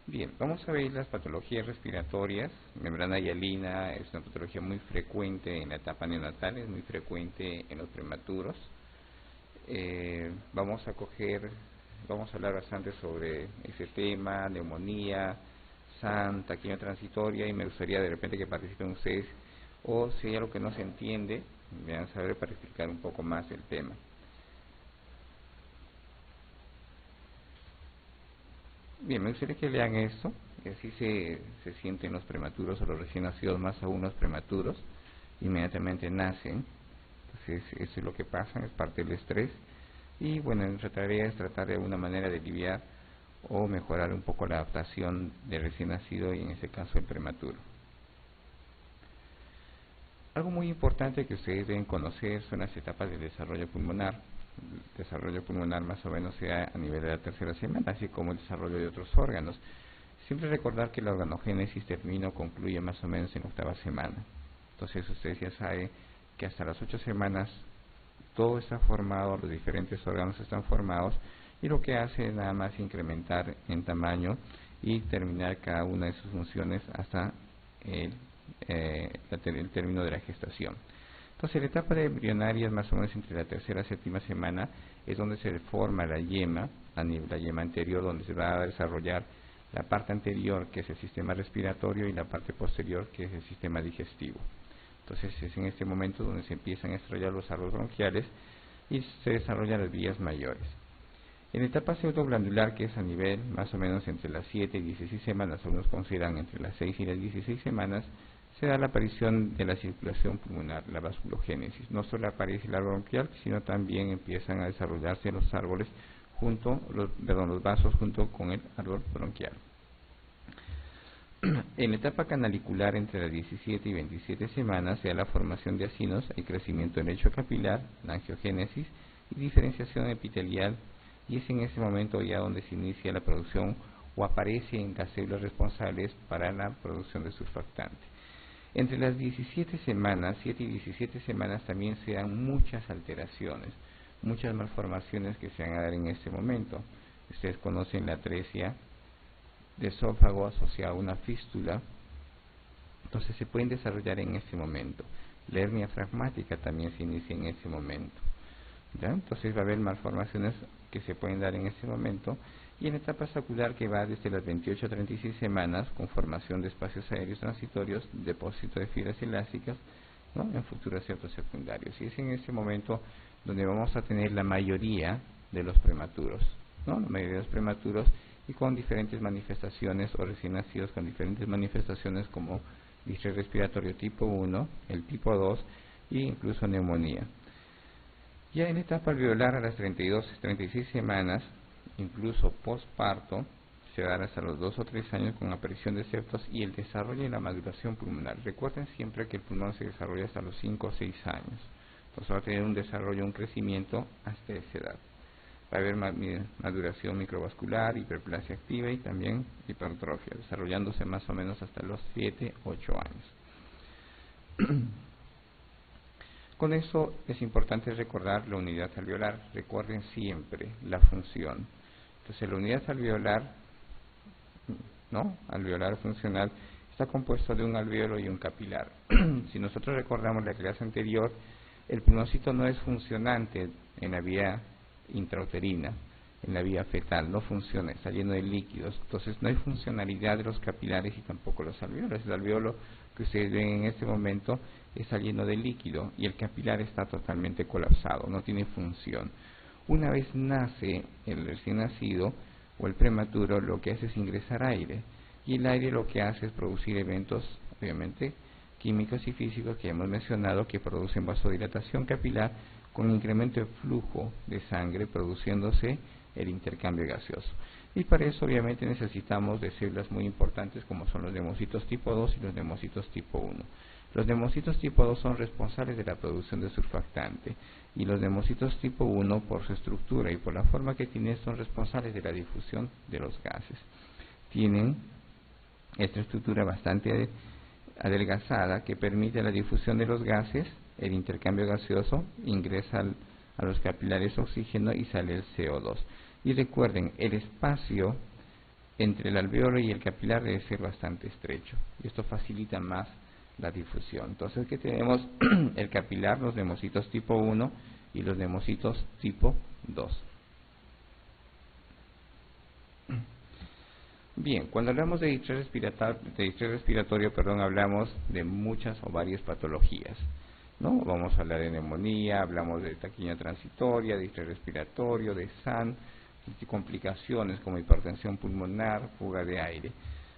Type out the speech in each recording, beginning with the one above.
Bien, vamos a ver las patologías respiratorias. Membrana hialina es una patología muy frecuente en la etapa neonatal, es muy frecuente en los prematuros. Vamos a hablar bastante sobre ese tema, neumonía, SAN, taquimia transitoria, y me gustaría de repente que participen ustedes, o si hay algo que no se entiende, me van a saber para explicar un poco más el tema. Bien, me gustaría que lean esto, y así se sienten los prematuros o los recién nacidos, más aún los prematuros, inmediatamente nacen. Entonces, eso es lo que pasa, es parte del estrés. Y bueno, nuestra tarea es tratar de alguna manera de aliviar o mejorar un poco la adaptación del recién nacido y en este caso el prematuro. Algo muy importante que ustedes deben conocer son las etapas del desarrollo pulmonar. El desarrollo pulmonar más o menos se da a nivel de la tercera semana, así como el desarrollo de otros órganos. Siempre recordar que la organogénesis termina o concluye más o menos en la octava semana. Entonces ustedes ya saben que hasta las 8 semanas todo está formado, los diferentes órganos están formados, y lo que hace es nada más incrementar en tamaño y terminar cada una de sus funciones hasta el término de la gestación. Entonces la etapa de embrionaria es más o menos entre la tercera y séptima semana, es donde se forma la yema, la yema anterior, donde se va a desarrollar la parte anterior, que es el sistema respiratorio, y la parte posterior, que es el sistema digestivo. Entonces es en este momento donde se empiezan a desarrollar los árboles bronquiales y se desarrollan las vías mayores. En la etapa pseudoglandular, que es a nivel más o menos entre las 7 y 16 semanas, algunos consideran entre las 6 y las 16 semanas, se da la aparición de la circulación pulmonar, la vasculogénesis. No solo aparece el árbol bronquial, sino también empiezan a desarrollarse los árboles los vasos junto con el árbol bronquial. En la etapa canalicular, entre las 17 y 27 semanas, se da la formación de acinos, el crecimiento del lecho capilar, la angiogénesis y diferenciación epitelial, y es en ese momento ya donde se inicia la producción o aparecen las células responsables para la producción de surfactante. Entre las 17 semanas, 7 y 17 semanas, también se dan muchas alteraciones, muchas malformaciones que se van a dar en este momento. Ustedes conocen la atresia de esófago asociada a una fístula, entonces se pueden desarrollar en este momento. La hernia fragmática también se inicia en este momento, ¿ya? Entonces va a haber malformaciones que se pueden dar en este momento, y en la etapa sacular, que va desde las 28 a 36 semanas, con formación de espacios aéreos transitorios, depósito de fibras elásticas, ¿no?, en futuros septos secundarios. Y es en este momento donde vamos a tener la mayoría de los prematuros, ¿no?, la mayoría de los prematuros, y con diferentes manifestaciones, o recién nacidos con diferentes manifestaciones, como distrés respiratorio tipo 1, el tipo 2 e incluso neumonía. Ya en etapa alveolar, a las 32-36 semanas, incluso postparto, se dará hasta los 2 o 3 años con aparición de septos y el desarrollo y la maduración pulmonar. Recuerden siempre que el pulmón se desarrolla hasta los 5 o 6 años. Entonces va a tener un desarrollo, un crecimiento hasta esa edad. Va a haber maduración microvascular, hiperplasia activa y también hipertrofia, desarrollándose más o menos hasta los 7-8 años. Con eso es importante recordar la unidad alveolar. Recuerden siempre la función. Entonces la unidad alveolar, ¿no?, alveolar funcional, está compuesto de un alveolo y un capilar. Si nosotros recordamos la clase anterior, el pulmoncito no es funcionante en la vía intrauterina, en la vía fetal, no funciona, está lleno de líquidos. Entonces no hay funcionalidad de los capilares y tampoco los alveolos. El alveolo que ustedes ven en este momento está lleno de líquido y el capilar está totalmente colapsado, no tiene función. Una vez nace el recién nacido o el prematuro, lo que hace es ingresar aire, y el aire lo que hace es producir eventos, obviamente, químicos y físicos que hemos mencionado, que producen vasodilatación capilar con incremento de flujo de sangre, produciéndose el intercambio gaseoso. Y para eso obviamente necesitamos de células muy importantes, como son los neumocitos tipo 2 y los neumocitos tipo 1. Los neumocitos tipo 2 son responsables de la producción de surfactante, y los neumocitos tipo 1, por su estructura y por la forma que tienen, son responsables de la difusión de los gases. Tienen esta estructura bastante adelgazada que permite la difusión de los gases, el intercambio gaseoso, ingresa a los capilares oxígeno y sale el CO2. Y recuerden, el espacio entre el alveolo y el capilar debe ser bastante estrecho, y esto facilita más la difusión. Entonces, que tenemos el capilar, los neumocitos tipo 1 y los neumocitos tipo 2. Bien, cuando hablamos de distrés respiratorio, hablamos de muchas o varias patologías, ¿no? Vamos a hablar de neumonía, hablamos de taquiña transitoria, de distrés respiratorio, de SAN, de complicaciones como hipertensión pulmonar, fuga de aire.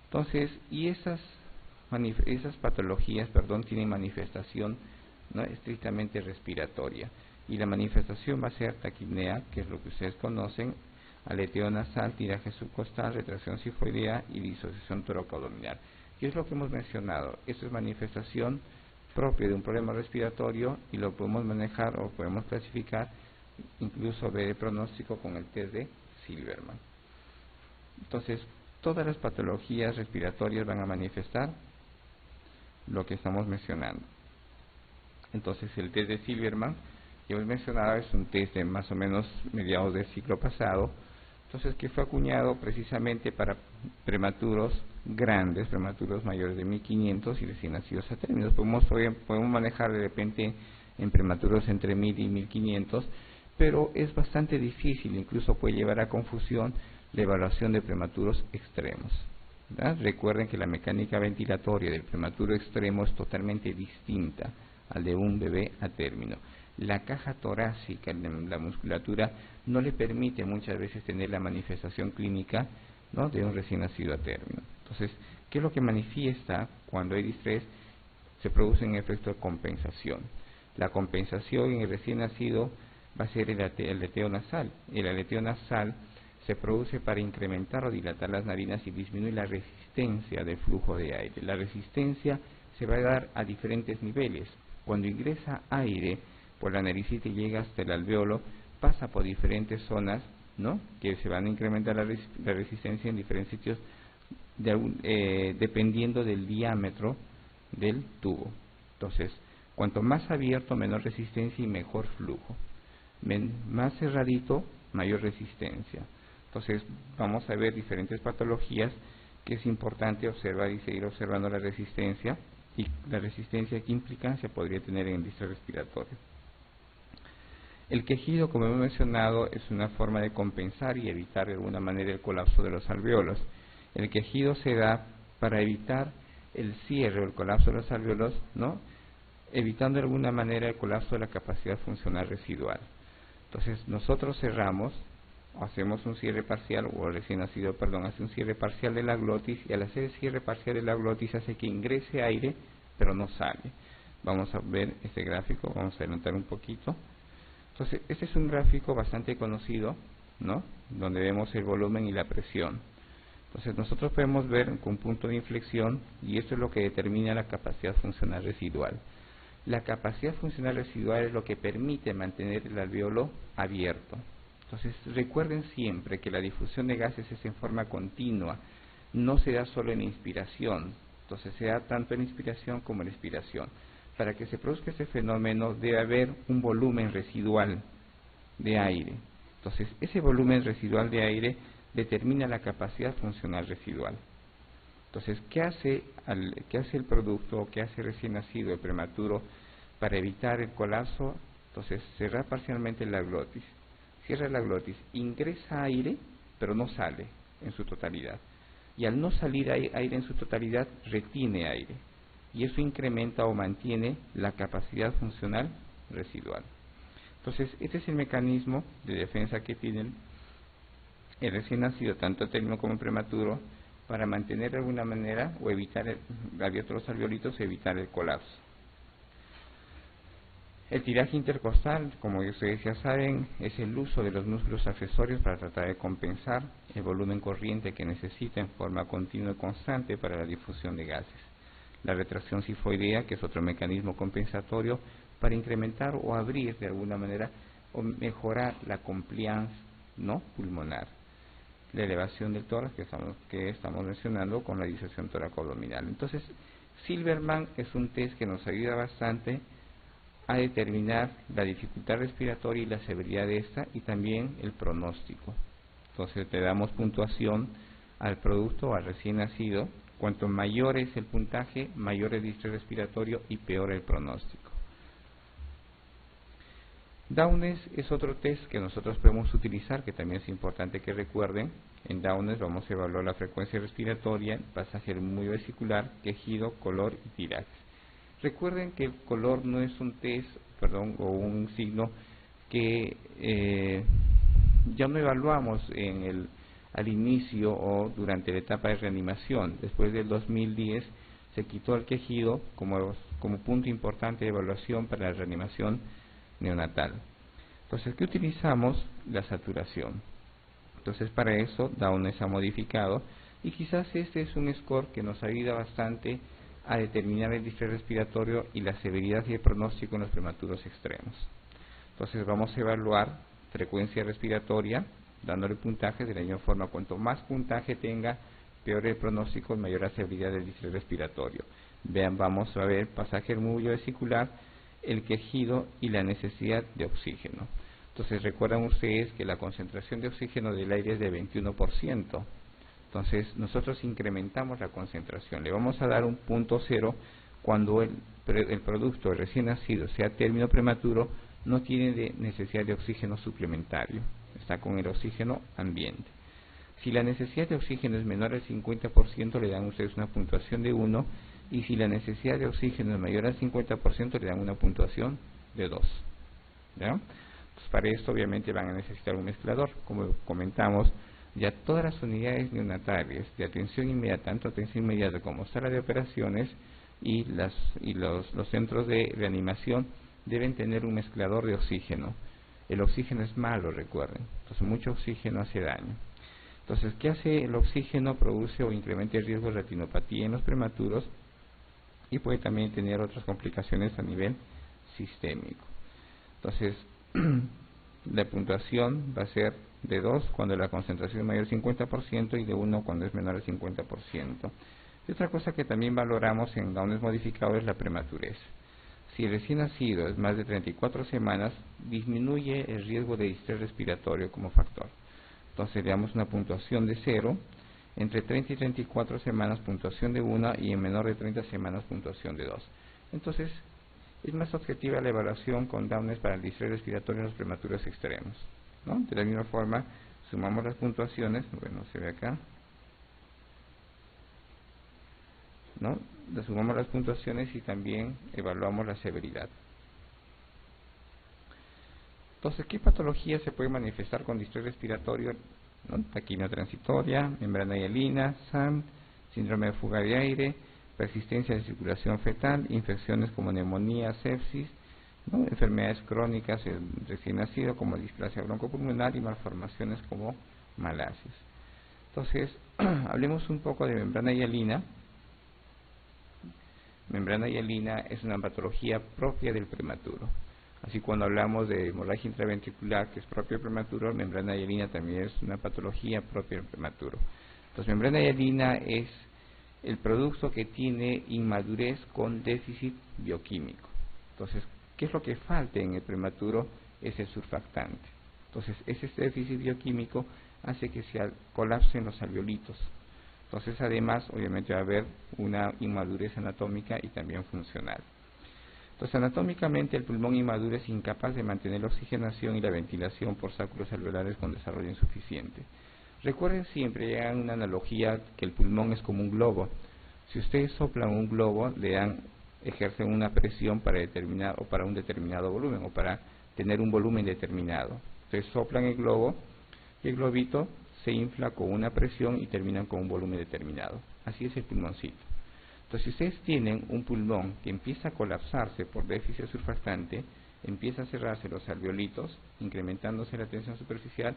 Entonces, y esas patologías, tienen manifestación, ¿no?, estrictamente respiratoria, y la manifestación va a ser taquipnea, que es lo que ustedes conocen, aleteo nasal, tiraje subcostal, retracción sifoidea y disociación toracoabdominal. ¿Qué es lo que hemos mencionado? Esto es manifestación propia de un problema respiratorio y lo podemos manejar o podemos clasificar, incluso ver el pronóstico con el test de Silverman. Entonces, todas las patologías respiratorias van a manifestar lo que estamos mencionando. Entonces, el test de Silverman, que hemos mencionado, es un test de más o menos mediados del siglo pasado, entonces que fue acuñado precisamente para prematuros grandes, prematuros mayores de 1500 y recién nacidos a términos. Podemos manejar de repente en prematuros entre 1000 y 1500, pero es bastante difícil, incluso puede llevar a confusión la evaluación de prematuros extremos, ¿verdad? Recuerden que la mecánica ventilatoria del prematuro extremo es totalmente distinta al de un bebé a término. La caja torácica, la musculatura, no le permite muchas veces tener la manifestación clínica, ¿no?, de un recién nacido a término. Entonces, ¿qué es lo que manifiesta cuando hay distrés? Se produce un efecto de compensación. La compensación en el recién nacido va a ser el aleteo nasal. El aleteo nasal se produce para incrementar o dilatar las narinas y disminuir la resistencia del flujo de aire. La resistencia se va a dar a diferentes niveles. Cuando ingresa aire por la naricita y llega hasta el alveolo, pasa por diferentes zonas, ¿no?, que se van a incrementar la resistencia en diferentes sitios dependiendo del diámetro del tubo. Entonces, cuanto más abierto, menor resistencia y mejor flujo. Más cerradito, mayor resistencia. Entonces, vamos a ver diferentes patologías que es importante observar y seguir observando la resistencia, y la resistencia, qué implicancia podría tener en el distrés respiratorio. El quejido, como hemos mencionado, es una forma de compensar y evitar de alguna manera el colapso de los alveolos. El quejido se da para evitar el cierre o el colapso de los alveolos, ¿no?, evitando de alguna manera el colapso de la capacidad funcional residual. Entonces, nosotros cerramos, hacemos un cierre parcial, o el recién nacido, hace un cierre parcial de la glotis, y al hacer el cierre parcial de la glotis hace que ingrese aire, pero no sale. Vamos a ver este gráfico, vamos a adelantar un poquito. Entonces, este es un gráfico bastante conocido, ¿no?, donde vemos el volumen y la presión. Entonces, nosotros podemos ver un punto de inflexión, y esto es lo que determina la capacidad funcional residual. La capacidad funcional residual es lo que permite mantener el alveolo abierto. Entonces, recuerden siempre que la difusión de gases es en forma continua, no se da solo en inspiración, entonces se da tanto en inspiración como en expiración. Para que se produzca este fenómeno debe haber un volumen residual de aire. Entonces, ese volumen residual de aire determina la capacidad funcional residual. Entonces, ¿qué hace el producto, qué hace recién nacido, el prematuro, para evitar el colapso? Entonces, cerrar parcialmente la glotis. Cierra la glotis, ingresa aire, pero no sale en su totalidad. Y al no salir aire en su totalidad, retiene aire. Y eso incrementa o mantiene la capacidad funcional residual. Entonces, este es el mecanismo de defensa que tiene el recién nacido, tanto a término como prematuro, para mantener de alguna manera o evitar abiertos los alveolitos, evitar el colapso. El tiraje intercostal, como ustedes ya saben, es el uso de los músculos accesorios para tratar de compensar el volumen corriente que necesita en forma continua y constante para la difusión de gases. La retracción sifoidea, que es otro mecanismo compensatorio para incrementar o abrir de alguna manera o mejorar la compliance, ¿no?, pulmonar. La elevación del tórax que estamos mencionando con la disociación toracoabdominal. Entonces, Silverman es un test que nos ayuda bastante a determinar la dificultad respiratoria y la severidad de esta, y también el pronóstico. Entonces, le damos puntuación al producto o al recién nacido. Cuanto mayor es el puntaje, mayor el distrés respiratorio y peor el pronóstico. Downes es otro test que nosotros podemos utilizar, que también es importante que recuerden. En Downes vamos a evaluar la frecuencia respiratoria, pasaje muy vesicular, quejido, color y tiraje. Recuerden que el color no es un test, o un signo que ya no evaluamos al inicio o durante la etapa de reanimación. Después del 2010 se quitó el quejido como punto importante de evaluación para la reanimación neonatal. Entonces, ¿qué utilizamos? La saturación. Entonces, para eso Downes ha modificado, y quizás este es un score que nos ayuda bastante a determinar el distrés respiratorio y la severidad y el pronóstico en los prematuros extremos. Entonces, vamos a evaluar frecuencia respiratoria, dándole puntaje de la misma forma. Cuanto más puntaje tenga, peor el pronóstico y mayor la severidad del distrés respiratorio. Vean, vamos a ver pasaje del murmullo vesicular, el quejido y la necesidad de oxígeno. Entonces, recuerdan ustedes que la concentración de oxígeno del aire es de 21%. Entonces, nosotros incrementamos la concentración. Le vamos a dar un punto cero cuando el producto recién nacido, sea término prematuro, no tiene necesidad de oxígeno suplementario. Está con el oxígeno ambiente. Si la necesidad de oxígeno es menor al 50%, le dan ustedes una puntuación de 1, y si la necesidad de oxígeno es mayor al 50%, le dan una puntuación de 2. ¿Ya? Entonces, para esto obviamente van a necesitar un mezclador. Como comentamos, ya todas las unidades neonatales de atención inmediata, tanto atención inmediata como sala de operaciones y los centros de reanimación, deben tener un mezclador de oxígeno. El oxígeno es malo, recuerden. Entonces, mucho oxígeno hace daño. Entonces, ¿qué hace el oxígeno? Produce o incrementa el riesgo de retinopatía en los prematuros, y puede también tener otras complicaciones a nivel sistémico. Entonces, la puntuación va a ser de 2 cuando la concentración es mayor al 50% y de 1 cuando es menor al 50%. Y otra cosa que también valoramos en Downes modificado es la prematurez. Si el recién nacido es más de 34 semanas, disminuye el riesgo de distrés respiratorio como factor. Entonces, le damos una puntuación de 0. Entre 30 y 34 semanas, puntuación de 1, y en menor de 30 semanas, puntuación de 2. Entonces, es más objetiva la evaluación con Downes para el distrés respiratorio en los prematuros extremos, ¿no? De la misma forma, sumamos las puntuaciones, bueno, se ve acá, ¿no? Sumamos las puntuaciones y también evaluamos la severidad. Entonces, ¿qué patología se puede manifestar con distrés respiratorio? ¿No? Taquimia transitoria, membrana hialina, SAM, síndrome de fuga de aire, persistencia de circulación fetal, infecciones como neumonía, sepsis, ¿no? Enfermedades crónicas recién nacido como displasia broncopulmonar y malformaciones como malasias. Entonces, hablemos un poco de membrana hialina. Membrana hialina es una patología propia del prematuro. Así, cuando hablamos de hemorragia intraventricular, que es propio del prematuro, membrana hialina también es una patología propia del prematuro. Entonces, membrana hialina es el producto que tiene inmadurez con déficit bioquímico. Entonces, ¿qué es lo que falta en el prematuro? Es el surfactante. Entonces, ese déficit bioquímico hace que se colapsen los alveolitos. Entonces, además, obviamente va a haber una inmadurez anatómica y también funcional. Entonces, anatómicamente, el pulmón inmaduro es incapaz de mantener la oxigenación y la ventilación por sacos alveolares con desarrollo insuficiente. Recuerden siempre, hagan una analogía, que el pulmón es como un globo. Si ustedes soplan un globo, ejercen una presión para determinar, o para un determinado volumen, o para tener un volumen determinado. Ustedes soplan el globo y el globito se infla con una presión y terminan con un volumen determinado. Así es el pulmoncito. Entonces, si ustedes tienen un pulmón que empieza a colapsarse por déficit surfactante, empieza a cerrarse los alveolitos, incrementándose la tensión superficial,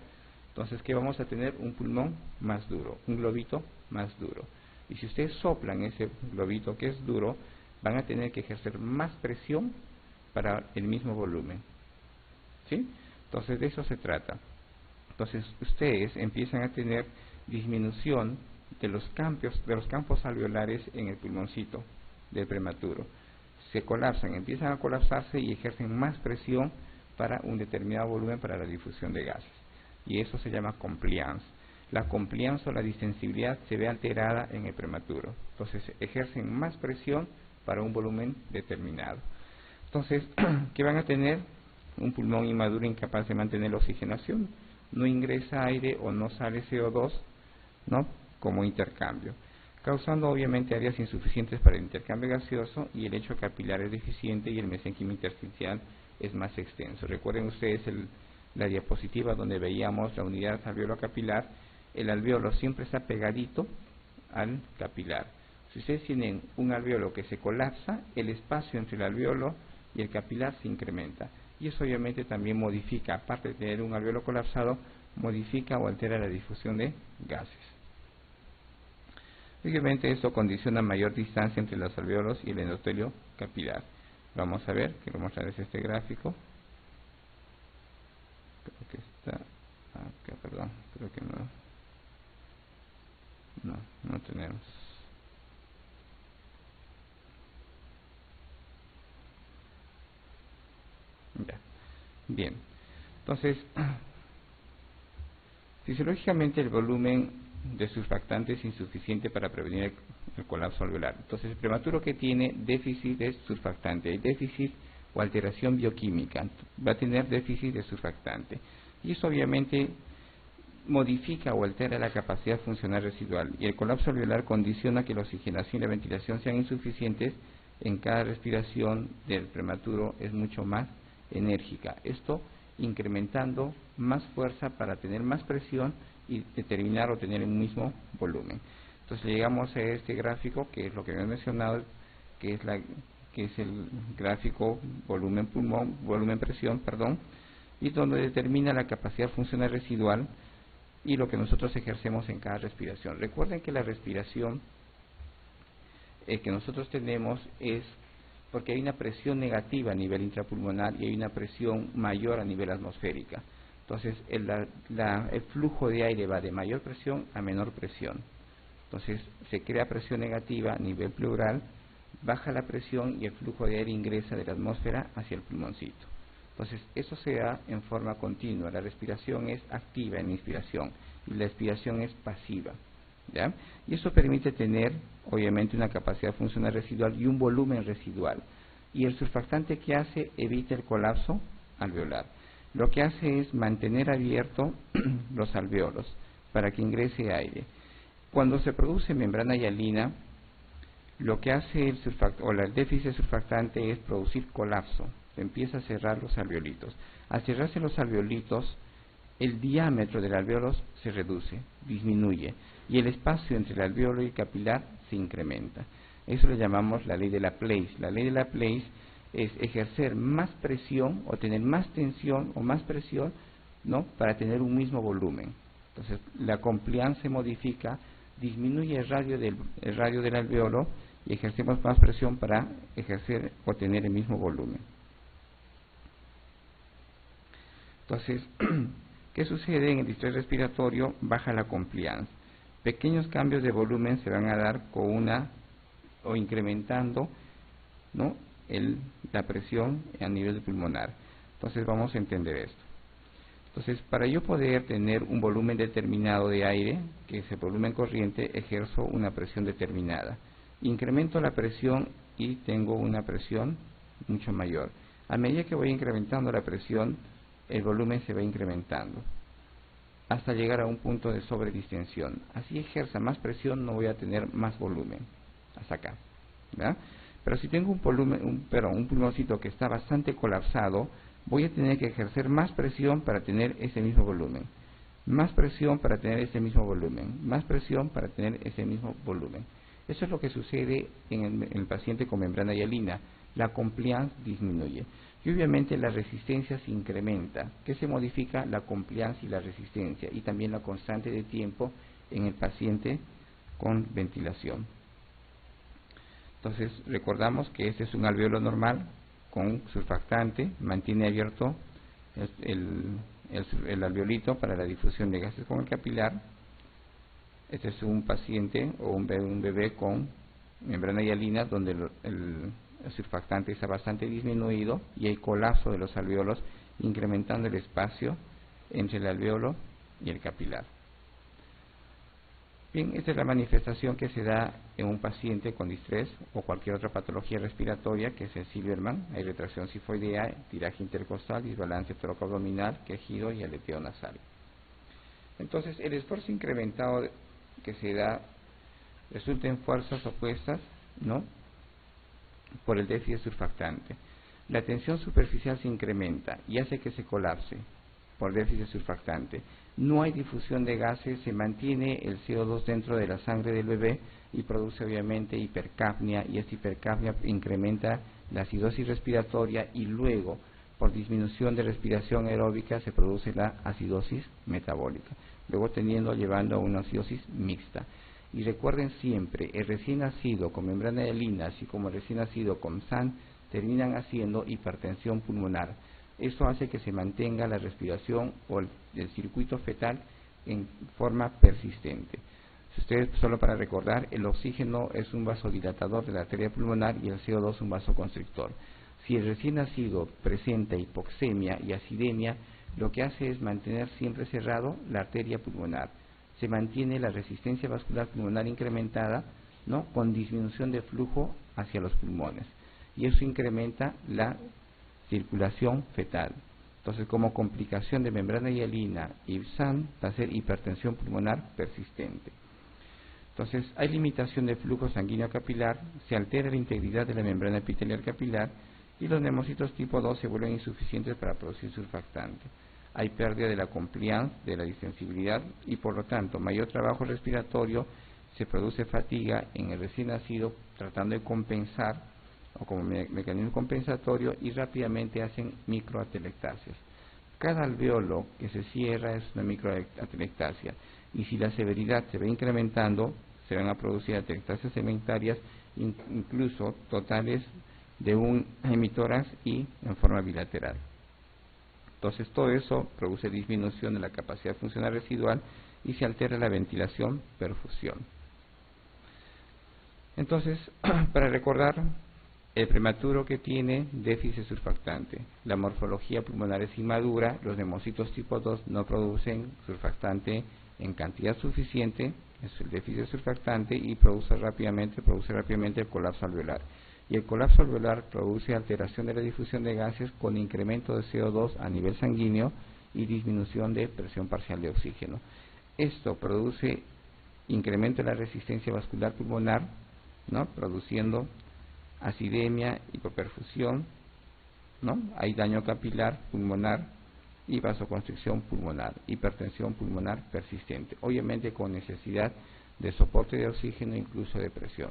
entonces, ¿qué vamos a tener? Un pulmón más duro, un globito más duro. Y si ustedes soplan ese globito que es duro, van a tener que ejercer más presión para el mismo volumen. ¿Sí? Entonces, de eso se trata. Entonces, ustedes empiezan a tener disminución de los campos alveolares en el pulmoncito del prematuro. Se colapsan, empiezan a colapsarse y ejercen más presión para un determinado volumen para la difusión de gases. Y eso se llama compliance. la compliance o la distensibilidad se ve alterada en el prematuro. Entonces ejercen más presión para un volumen determinado. Entonces, ¿qué van a tener? Un pulmón inmaduro incapaz de mantener la oxigenación, no ingresa aire o no sale CO2, ¿no?, como intercambio, causando obviamente áreas insuficientes para el intercambio gaseoso, y el lecho capilar es deficiente y el mesénquima intersticial es más extenso. Recuerden ustedes la diapositiva donde veíamos la unidad alveolo capilar. El alveolo siempre está pegadito al capilar. Si ustedes tienen un alveolo que se colapsa, el espacio entre el alveolo y el capilar se incrementa, y eso obviamente también modifica, aparte de tener un alveolo colapsado, modifica o altera la difusión de gases. Obviamente esto condiciona mayor distancia entre los alveolos y el endotelio capilar. Vamos a ver, quiero mostrarles este gráfico. Creo que está acá, perdón, creo que no tenemos. Ya. Bien, entonces, fisiológicamente el volumen de surfactante es insuficiente para prevenir el colapso alveolar. Entonces, el prematuro que tiene déficit de surfactante, hay déficit o alteración bioquímica, va a tener déficit de surfactante, y eso obviamente modifica o altera la capacidad funcional residual, y el colapso alveolar condiciona que la oxigenación y la ventilación sean insuficientes. En cada respiración del prematuro es mucho más enérgica, esto incrementando más fuerza para tener más presión y determinar o tener un mismo volumen. Entonces llegamos a este gráfico, que es lo que había mencionado, que es el gráfico volumen pulmón, volumen presión, perdón, y donde determina la capacidad funcional residual y lo que nosotros ejercemos en cada respiración. Recuerden que la respiración que nosotros tenemos es porque hay una presión negativa a nivel intrapulmonar y hay una presión mayor a nivel atmosférica. Entonces el flujo de aire va de mayor presión a menor presión. Entonces se crea presión negativa a nivel pleural, baja la presión y el flujo de aire ingresa de la atmósfera hacia el pulmoncito. Entonces eso se da en forma continua. La respiración es activa en la inspiración y la expiración es pasiva, ¿ya? Y eso permite tener obviamente una capacidad funcional residual y un volumen residual. Y el surfactante que hace evita el colapso alveolar. Lo que hace es mantener abiertos los alveolos para que ingrese aire. Cuando se produce membrana hialina, lo que hace el déficit de surfactante es producir colapso. Se empieza a cerrar los alveolitos. Al cerrarse los alveolitos, el diámetro del alveolo se reduce, disminuye, y el espacio entre el alveolo y el capilar se incrementa. Eso le llamamos la ley de Laplace. La ley de Laplace es ejercer más presión o tener más tensión o más presión, ¿no?, para tener un mismo volumen. Entonces la compliance se modifica, disminuye el radio del alveolo y ejercemos más presión para ejercer o tener el mismo volumen. Entonces, ¿qué sucede en el distrés respiratorio? Baja la compliance. Pequeños cambios de volumen se van a dar con o incrementando, ¿no?, la presión a nivel pulmonar. Entonces vamos a entender esto. Entonces, para yo poder tener un volumen determinado de aire, que es el volumen corriente, ejerzo una presión determinada. Incremento la presión y tengo una presión mucho mayor. A medida que voy incrementando la presión, el volumen se va incrementando hasta llegar a un punto de sobredistensión. Así ejerza más presión, no voy a tener más volumen, hasta acá, ¿verdad? Pero si tengo un pulmoncito que está bastante colapsado, voy a tener que ejercer más presión para tener ese mismo volumen, más presión para tener ese mismo volumen, más presión para tener ese mismo volumen. Eso es lo que sucede en el paciente con membrana hialina. La compliance disminuye y obviamente la resistencia se incrementa. ¿Qué se modifica? La compliance y la resistencia, y también la constante de tiempo en el paciente con ventilación. Entonces recordamos que este es un alveolo normal con surfactante, mantiene abierto el alveolito para la difusión de gases con el capilar. Este es un paciente o un bebé con membrana hialina donde el surfactante está bastante disminuido y hay colapso de los alveolos, incrementando el espacio entre el alveolo y el capilar. Bien, esta es la manifestación que se da en un paciente con distrés o cualquier otra patología respiratoria, que es el Silberman. Hay retracción sifoidea, tiraje intercostal, desbalance toracoabdominal, quejido y aleteo nasal. Entonces, el esfuerzo incrementado que se da resulta en fuerzas opuestas, ¿no?, por el déficit surfactante. La tensión superficial se incrementa y hace que se colapse por déficit surfactante. No hay difusión de gases, se mantiene el CO2 dentro de la sangre del bebé y produce obviamente hipercapnia, y esta hipercapnia incrementa la acidosis respiratoria y luego, por disminución de respiración aeróbica, se produce la acidosis metabólica, luego llevando a una acidosis mixta. Y recuerden siempre, el recién nacido con membrana hialina, así como el recién nacido con SAN, terminan haciendo hipertensión pulmonar. Eso hace que se mantenga la respiración o el circuito fetal en forma persistente. Si ustedes, solo para recordar, el oxígeno es un vasodilatador de la arteria pulmonar y el CO2 un vasoconstrictor. Si el recién nacido presenta hipoxemia y acidemia, lo que hace es mantener siempre cerrado la arteria pulmonar. Se mantiene la resistencia vascular pulmonar incrementada, ¿no?, con disminución de flujo hacia los pulmones. Y eso incrementa la circulación fetal. Entonces, como complicación de membrana hialina y SAN, va a ser hipertensión pulmonar persistente. Entonces, hay limitación de flujo sanguíneo capilar, se altera la integridad de la membrana epitelial capilar y los neumocitos tipo 2 se vuelven insuficientes para producir surfactante. Hay pérdida de la compliance, de la distensibilidad y por lo tanto mayor trabajo respiratorio, se produce fatiga en el recién nacido tratando de compensar o como mecanismo compensatorio y rápidamente hacen microatelectasias. Cada alveolo que se cierra es una microatelectasia y si la severidad se va incrementando, se van a producir atelectasias segmentarias, incluso totales de un hemitórax y en forma bilateral. Entonces todo eso produce disminución de la capacidad funcional residual y se altera la ventilación, perfusión. Entonces, para recordar, el prematuro que tiene déficit surfactante, la morfología pulmonar es inmadura, los neumocitos tipo 2 no producen surfactante en cantidad suficiente, es el déficit surfactante y produce rápidamente el colapso alveolar. Y el colapso alveolar produce alteración de la difusión de gases con incremento de CO2 a nivel sanguíneo y disminución de presión parcial de oxígeno. Esto produce incremento de la resistencia vascular pulmonar, ¿no?, produciendo acidemia, hipoperfusión, ¿no?, hay daño capilar pulmonar y vasoconstricción pulmonar, hipertensión pulmonar persistente, obviamente con necesidad de soporte de oxígeno, incluso de presión.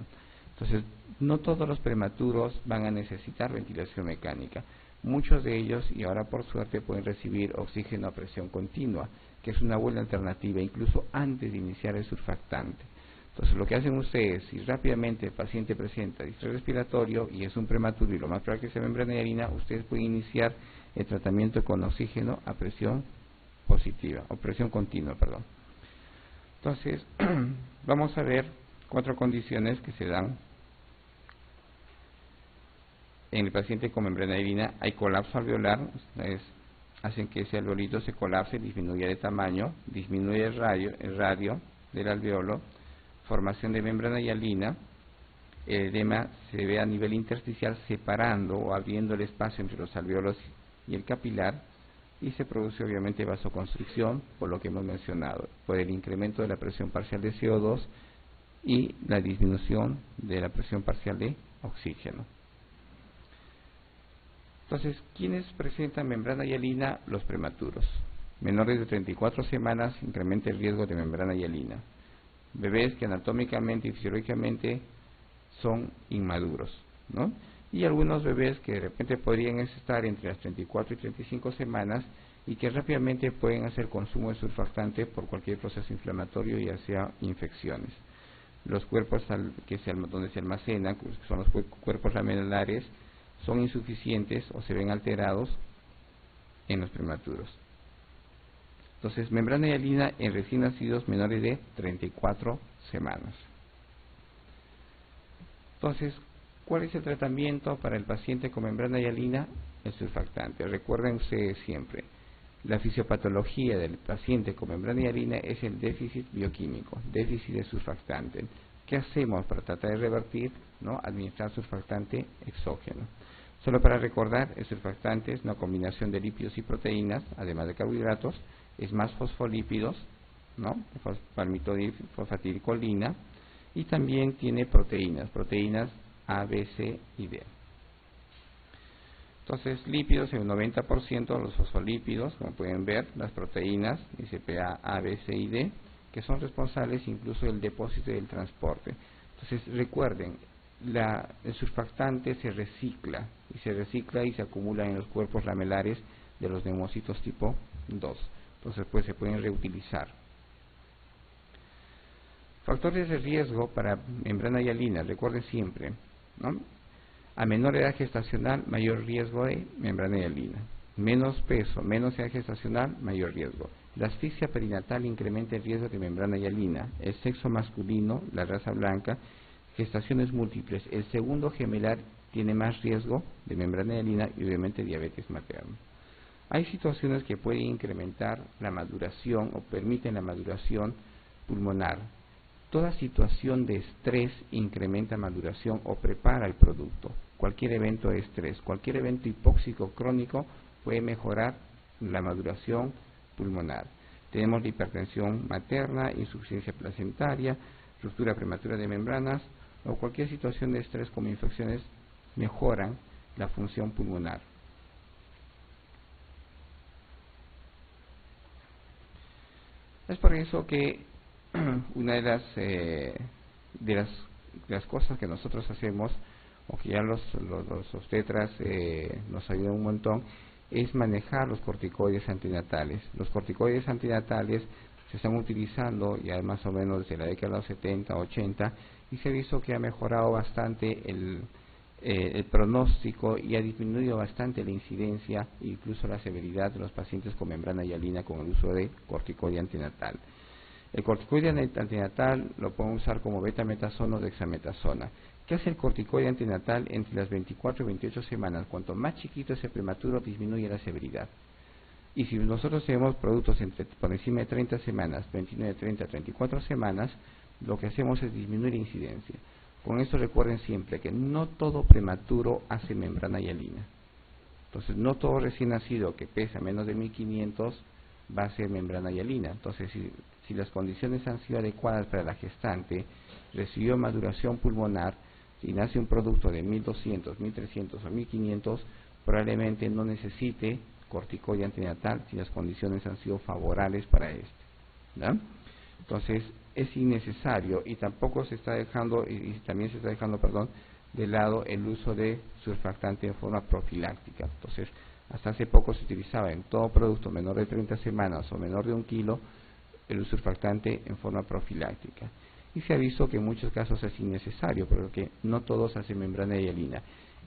Entonces, no todos los prematuros van a necesitar ventilación mecánica. Muchos de ellos, y ahora por suerte, pueden recibir oxígeno a presión continua, que es una buena alternativa, incluso antes de iniciar el surfactante. Entonces, lo que hacen ustedes, si rápidamente el paciente presenta distrés respiratorio y es un prematuro y lo más probable que sea membrana hialina, ustedes pueden iniciar el tratamiento con oxígeno a presión positiva, o presión continua, perdón. Entonces, vamos a ver 4 condiciones que se dan en el paciente con membrana hialina. Hay colapso alveolar, hacen que ese alveolito se colapse, disminuya de tamaño, disminuye el radio del alveolo, formación de membrana hialina, el edema se ve a nivel intersticial separando o abriendo el espacio entre los alveolos y el capilar y se produce obviamente vasoconstricción, por lo que hemos mencionado, por el incremento de la presión parcial de CO2 y la disminución de la presión parcial de oxígeno. Entonces, ¿quiénes presentan membrana hialina? Los prematuros. Menores de 34 semanas incrementa el riesgo de membrana hialina. Bebés que anatómicamente y fisiológicamente son inmaduros, ¿no? Y algunos bebés que de repente podrían estar entre las 34 y 35 semanas y que rápidamente pueden hacer consumo de surfactante por cualquier proceso inflamatorio, ya sea infecciones. Los cuerpos donde se almacenan, que son los cuerpos lamelulares, son insuficientes o se ven alterados en los prematuros. Entonces, membrana hialina en recién nacidos menores de 34 semanas. Entonces, ¿cuál es el tratamiento para el paciente con membrana hialina? El surfactante. Recuerden ustedes siempre, La fisiopatología del paciente con membrana hialina es el déficit bioquímico, déficit de surfactante. ¿Qué hacemos para tratar de revertir? ¿No? Administrar surfactante exógeno. Solo para recordar, el surfactante es una combinación de lípidos y proteínas, además de carbohidratos, es más fosfolípidos, ¿no? Palmitodil, fosfatilicolina, y también tiene proteínas A, B, C y D. Entonces, lípidos, el 90% de los fosfolípidos, como pueden ver, las proteínas, ICPA, A, B, C y D, que son responsables incluso del depósito y del transporte. Entonces, recuerden, el surfactante se recicla y se acumula en los cuerpos lamelares de los neumocitos tipo 2. Entonces, pues se pueden reutilizar. Factores de riesgo para membrana hialina, recuerden siempre, ¿no? A menor edad gestacional, mayor riesgo de membrana hialina. Menos peso, menos edad gestacional, mayor riesgo. La asfixia perinatal incrementa el riesgo de membrana hialina. El sexo masculino, la raza blanca, gestaciones múltiples. El segundo gemelar tiene más riesgo de membrana hialina y obviamente diabetes materna. Hay situaciones que pueden incrementar la maduración o permiten la maduración pulmonar. Toda situación de estrés incrementa maduración o prepara el producto. Cualquier evento de estrés, cualquier evento hipóxico crónico puede mejorar la maduración pulmonar. Tenemos la hipertensión materna, insuficiencia placentaria, ruptura prematura de membranas o cualquier situación de estrés como infecciones mejoran la función pulmonar. Es por eso que una de las cosas que nosotros hacemos, o que ya los obstetras nos ayudan un montón, es manejar los corticoides antinatales. Los corticoides antinatales se están utilizando ya más o menos desde la década de los 70, 80, y se ha visto que ha mejorado bastante el pronóstico y ha disminuido bastante la incidencia e incluso la severidad de los pacientes con membrana hialina con el uso de corticoide antinatal. El corticoide antinatal lo podemos usar como betametasona o dexametasona. ¿Qué hace el corticoide antinatal entre las 24 y 28 semanas? Cuanto más chiquito es el prematuro, disminuye la severidad. Y si nosotros tenemos productos por encima de 30 semanas, 29, 30, 34 semanas, lo que hacemos es disminuir la incidencia. Con esto recuerden siempre que no todo prematuro hace membrana hialina. Entonces, no todo recién nacido que pesa menos de 1500 va a ser membrana hialina. Entonces, si las condiciones han sido adecuadas para la gestante, recibió maduración pulmonar, si nace un producto de 1200, 1300 o 1500, probablemente no necesite corticoide antinatal si las condiciones han sido favorables para este, ¿no? Entonces, es innecesario y tampoco se está dejando, también se está dejando, de lado el uso de surfactante en forma profiláctica. Entonces, hasta hace poco se utilizaba en todo producto menor de 30 semanas o menor de 1 kilo el surfactante en forma profiláctica. Y se ha visto que en muchos casos es innecesario, porque no todos hacen membrana hialina.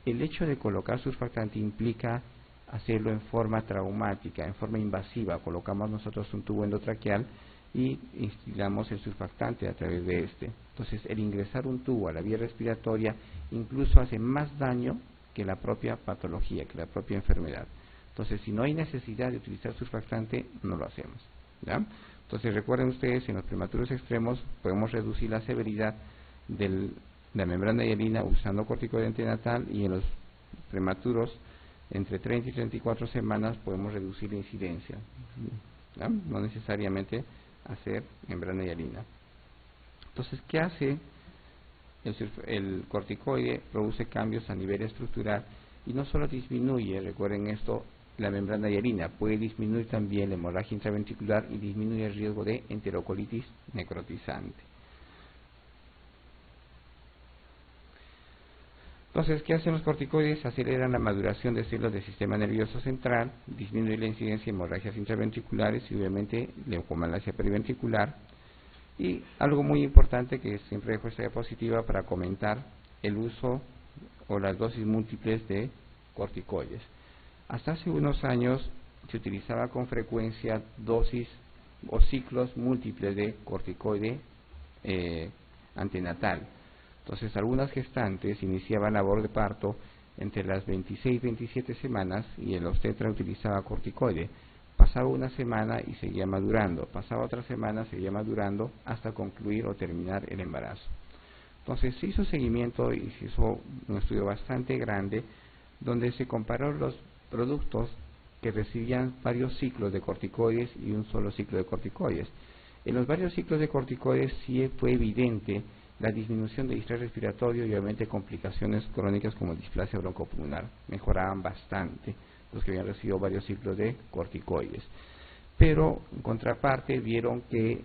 El hecho de colocar surfactante implica hacerlo en forma traumática, en forma invasiva. Colocamos nosotros un tubo endotraqueal y instilamos el surfactante a través de este. Entonces, el ingresar un tubo a la vía respiratoria incluso hace más daño que la propia patología, que la propia enfermedad. Entonces, si no hay necesidad de utilizar surfactante, no lo hacemos, ¿ya? Entonces, recuerden ustedes, en los prematuros extremos podemos reducir la severidad de la membrana hialina usando corticoide antinatal, y en los prematuros entre 30 y 34 semanas podemos reducir la incidencia, ¿ya? No necesariamente hacer membrana hialina. Entonces, ¿qué hace? El corticoide produce cambios a nivel estructural y no solo disminuye, recuerden esto, la membrana hialina, puede disminuir también la hemorragia intraventricular y disminuye el riesgo de enterocolitis necrotizante. Entonces, ¿qué hacen los corticoides? Aceleran la maduración de células del sistema nervioso central, disminuye la incidencia de hemorragias intraventriculares y obviamente leucomalacia periventricular. Y algo muy importante que siempre dejo esta diapositiva para comentar, el uso o las dosis múltiples de corticoides. Hasta hace unos años se utilizaba con frecuencia dosis o ciclos múltiples de corticoide antinatal. Entonces, algunas gestantes iniciaban labor de parto entre las 26 y 27 semanas y el obstetra utilizaba corticoide. pasaba una semana y seguía madurando, pasaba otra semana, seguía madurando hasta concluir o terminar el embarazo. Entonces se hizo seguimiento y se hizo un estudio bastante grande donde se comparó los productos que recibían varios ciclos de corticoides y un solo ciclo de corticoides. En los varios ciclos de corticoides sí fue evidente la disminución del estrés respiratorio y obviamente complicaciones crónicas como displasia broncopulmonar. Mejoraban bastante los que habían recibido varios ciclos de corticoides. Pero, en contraparte, vieron que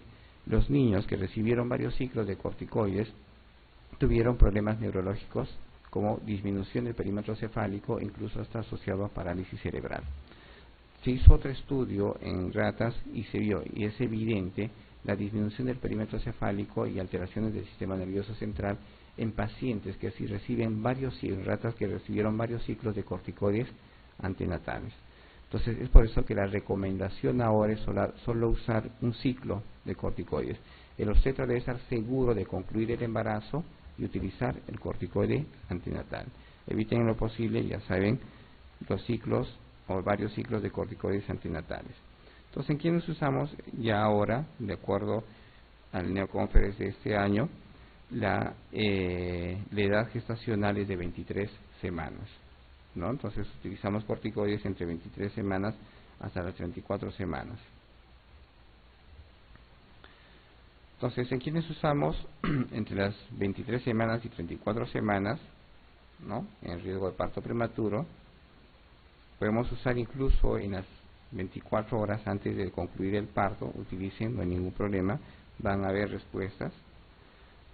los niños que recibieron varios ciclos de corticoides tuvieron problemas neurológicos como disminución del perímetro cefálico, incluso hasta asociado a parálisis cerebral. Se hizo otro estudio en ratas y se vio, y es evidente, la disminución del perímetro cefálico y alteraciones del sistema nervioso central en pacientes que sí reciben ratas que recibieron varios ciclos de corticoides antenatales. Entonces es por eso que la recomendación ahora es solo usar un ciclo de corticoides. El obstetra debe estar seguro de concluir el embarazo y utilizar el corticoide antenatal. Eviten en lo posible, ya saben, los ciclos o varios ciclos de corticoides antenatales. Entonces, ¿en quiénes usamos ya ahora, de acuerdo al Neoconference de este año, la edad gestacional es de 23 semanas, ¿no? Entonces, utilizamos corticoides entre 23 semanas hasta las 34 semanas. Entonces, ¿en quiénes usamos entre las 23 semanas y 34 semanas, ¿no? En riesgo de parto prematuro? Podemos usar incluso en las 24 horas antes de concluir el parto, utilicen, no hay ningún problema, van a haber respuestas,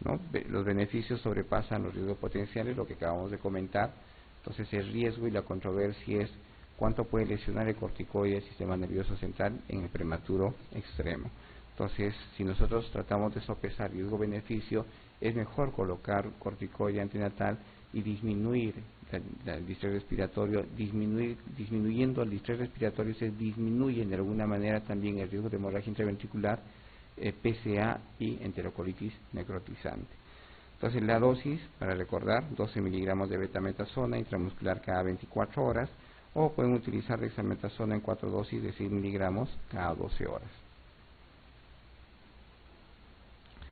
¿no? Los beneficios sobrepasan los riesgos potenciales, lo que acabamos de comentar. Entonces el riesgo y la controversia es cuánto puede lesionar el corticoide del sistema nervioso central en el prematuro extremo. Entonces, si nosotros tratamos de sopesar riesgo-beneficio, es mejor colocar corticoide antenatal y disminuir el distrés respiratorio. Disminuyendo el distrés respiratorio se disminuye de alguna manera también el riesgo de hemorragia intraventricular, PCA y enterocolitis necrotizante. Entonces la dosis, para recordar, 12 miligramos de betametasona intramuscular cada 24 horas, o pueden utilizar dexametasona en 4 dosis de 6 miligramos cada 12 horas.